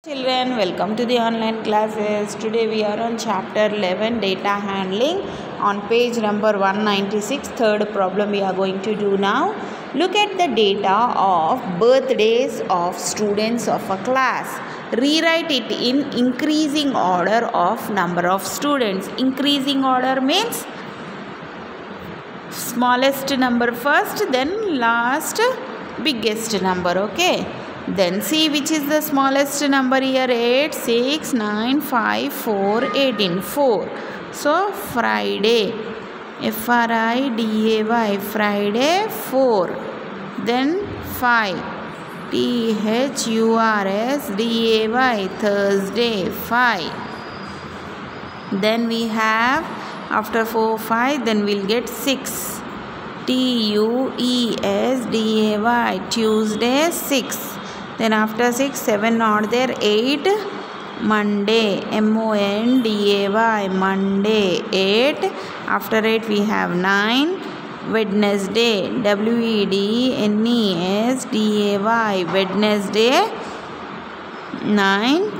Children, welcome to the online classes. Today we are on chapter 11, data handling, on page number 196. Third problem we are going to do now. Look at the data of birthdays of students of a class. Rewrite it in increasing order of number of students. Increasing order means smallest number first, then last biggest number. Okay, then see which is the smallest number here. 8, 6, 9, 5, 4, 18, 4. So Friday, Friday, Friday, 4. Then 5, Thursday, Thursday, 5. Then we have after 4, 5, then we'll get 6, Tuesday, Tuesday, 6. Then after 6, 7 not there, 8, Monday, Monday, Monday, 8. After 8 we have 9, Wednesday, Wednesday, Wednesday, 9.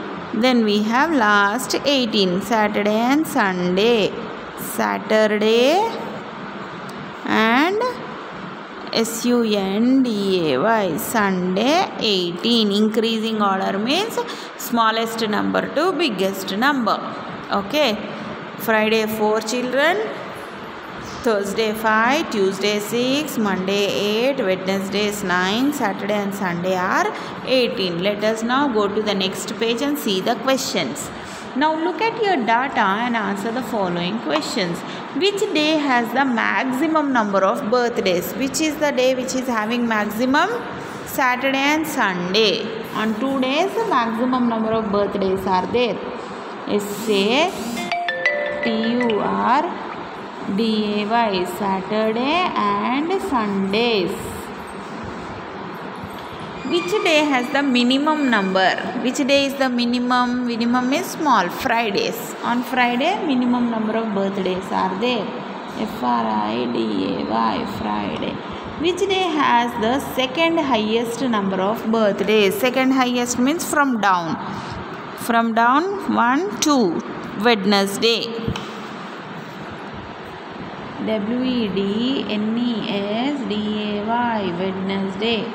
Then we have last 18, Saturday and Sunday, Saturday and Sunday, Sunday, 18. Increasing order means smallest number to biggest number. Okay, Friday 4 children, Thursday 5, Tuesday 6, Monday 8, Wednesday 9, Saturday and Sunday are 18. Let us now go to the next page and see the questions. Now look at your data and answer the following questions. Which day has the maximum number of birthdays? Which is the day which is having maximum? Saturday and Sunday. On 2 days the maximum number of birthdays are there. Saturday, Saturday and Sundays. Which day has the minimum number? Which day is the minimum? Minimum is small, Fridays. On Friday, minimum number of birthdays are there. Friday, Friday. Which day has the second highest number of birthdays? Second highest means from down. From down, 1, 2, Wednesday. Wednesday.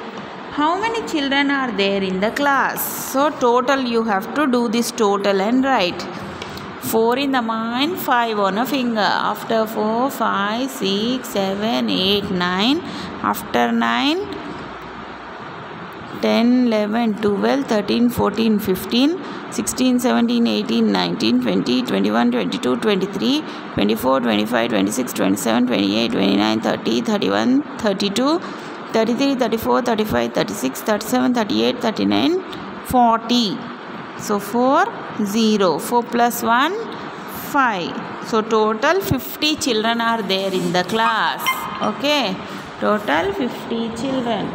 How many children are there in the class? So total you have to do this total and write. 4 in the mind, 5 on a finger. After 4, 5, 6, 7, 8, 9. After 9, 10, 11, 12, 13, 14, 15, 16, 17, 18, 19, 20, 21, 22, 23, 24, 25, 26, 27, 28, 29, 30, 31, 32, 33, 34, 35, 36, 37, 38, 39, 40. So 4, 0. 4 plus 1, 5. So total 50 children are there in the class. Okay. Total 50 children.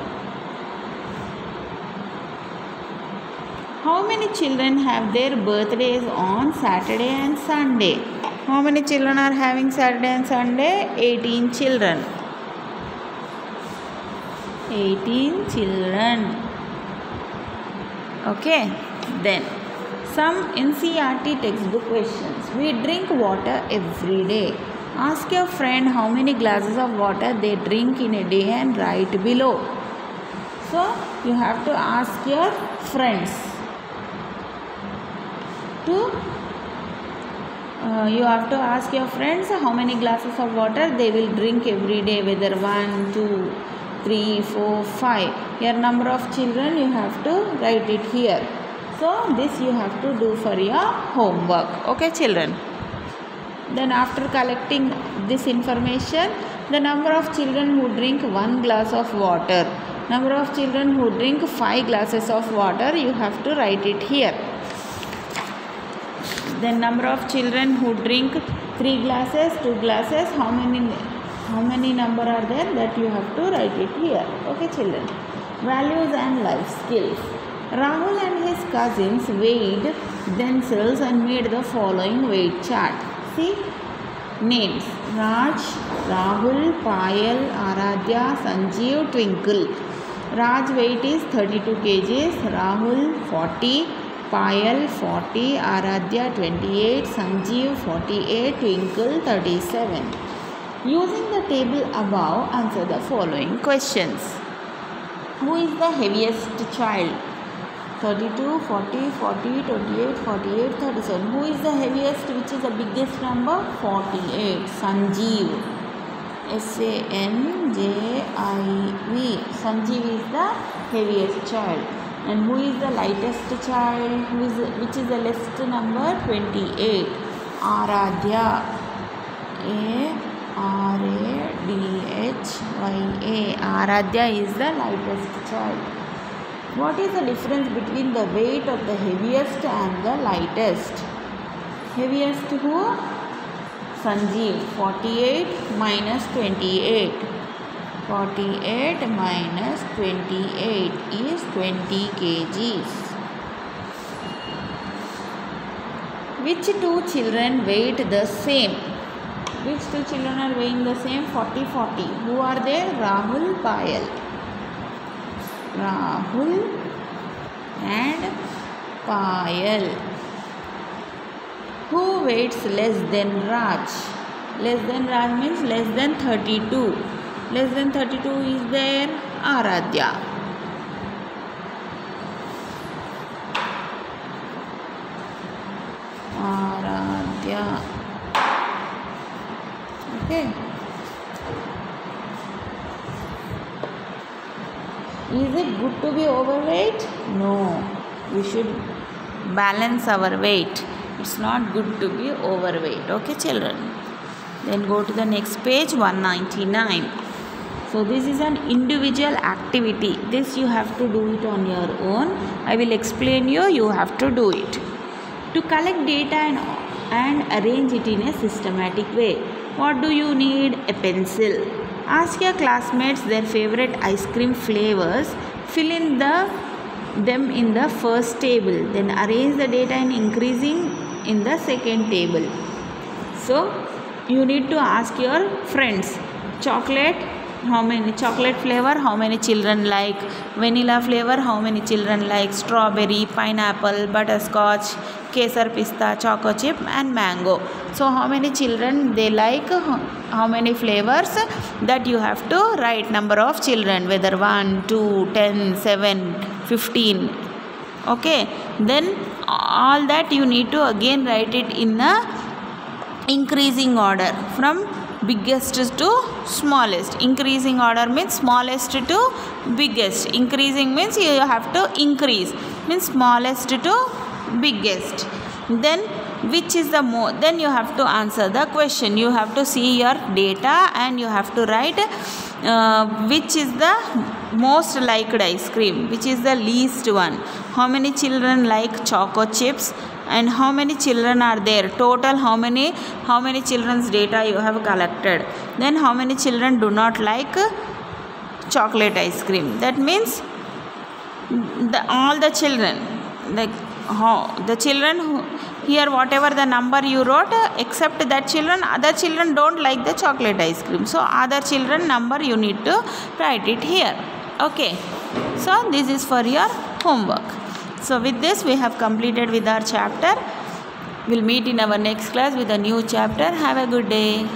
How many children have their birthdays on Saturday and Sunday? How many children are having Saturday and Sunday? 18 children. 18 children. Okay, then some NCERT textbook questions. We drink water every day. Ask your friend how many glasses of water they drink in a day and write below. So you have to ask your friends you have to ask your friends how many glasses of water they will drink every day, whether 1, 2, 3, 4, 5. Your number of children you have to write it here. So this you have to do for your homework. Okay children. Then after collecting this information, the number of children who drink 1 glass of water, number of children who drink 5 glasses of water, you have to write it here. Then number of children who drink 3 glasses, 2 glasses, how many number are there, that you have to write it here. Okay children. Values and life skills. Rahul and his cousins weighed themselves and made the following weight chart. See names: Raj, Rahul, Payal, Aradhya, Sanjeev, Twinkle. Raj weight is 32 kgs, Rahul 40, Payal 40, Aradhya 28, Sanjeev 48, Twinkle 37. Using the table above, answer the following questions. Who is the heaviest child? 32, 40, 40, 28, 48, 37. Who is the heaviest, which is the biggest number? 48. Sanjeev. S-A-N-J-I-V. Sanjeev is the heaviest child. And who is the lightest child? Which is the least number? 28. Aradhya. A-R-A-D-H-Y-A. Aradhya is the lightest child. What is the difference between the weight of the heaviest and the lightest? Heaviest who? Sanjeev. 48 minus 28. 48 minus 28 is 20 kgs. Which two children weighed the same? Which two children are weighing the same? 40, 40. Who are they? Rahul, Payal. Rahul and Payal. Who weighs less than Raj? Less than Raj means less than 32. Less than 32 is there? Aradhya. Aradhya. Okay. Is it good to be overweight? No. We should balance our weight. It's not good to be overweight. Okay, children. Then go to the next page, 199. So this is an individual activity. This you have to do it on your own. I will explain you. You have to do it. To collect data and arrange it in a systematic way. What do you need? A pencil. Ask your classmates their favorite ice cream flavors. Fill in them in the first table. Then arrange the data in increasing in the second table. So you need to ask your friends. Chocolate, how many chocolate flavor, how many children like? Vanilla flavor, how many children like? Strawberry, pineapple, butterscotch, kesar pista, choco chip and mango. So how many children they like, how many flavors, that you have to write number of children, whether 1, 2, 10, 7, 15. Okay, then all that you need to again write it in a increasing order from biggest to smallest. Increasing order means smallest to biggest. Increasing means you have to increase, means smallest to biggest. Then which is the more, then you have to answer the question. You have to see your data and you have to write which is the most liked ice cream, which is the least one. How many children like choco chips and how many children are there? Total how many children's data you have collected. Then how many children do not like chocolate ice cream. That means all the children, the children who, here whatever the number you wrote, except that children, other children don't like the chocolate ice cream. So other children number you need to write it here. Okay, so this is for your homework. So with this we have completed with our chapter. We'll meet in our next class with a new chapter. Have a good day.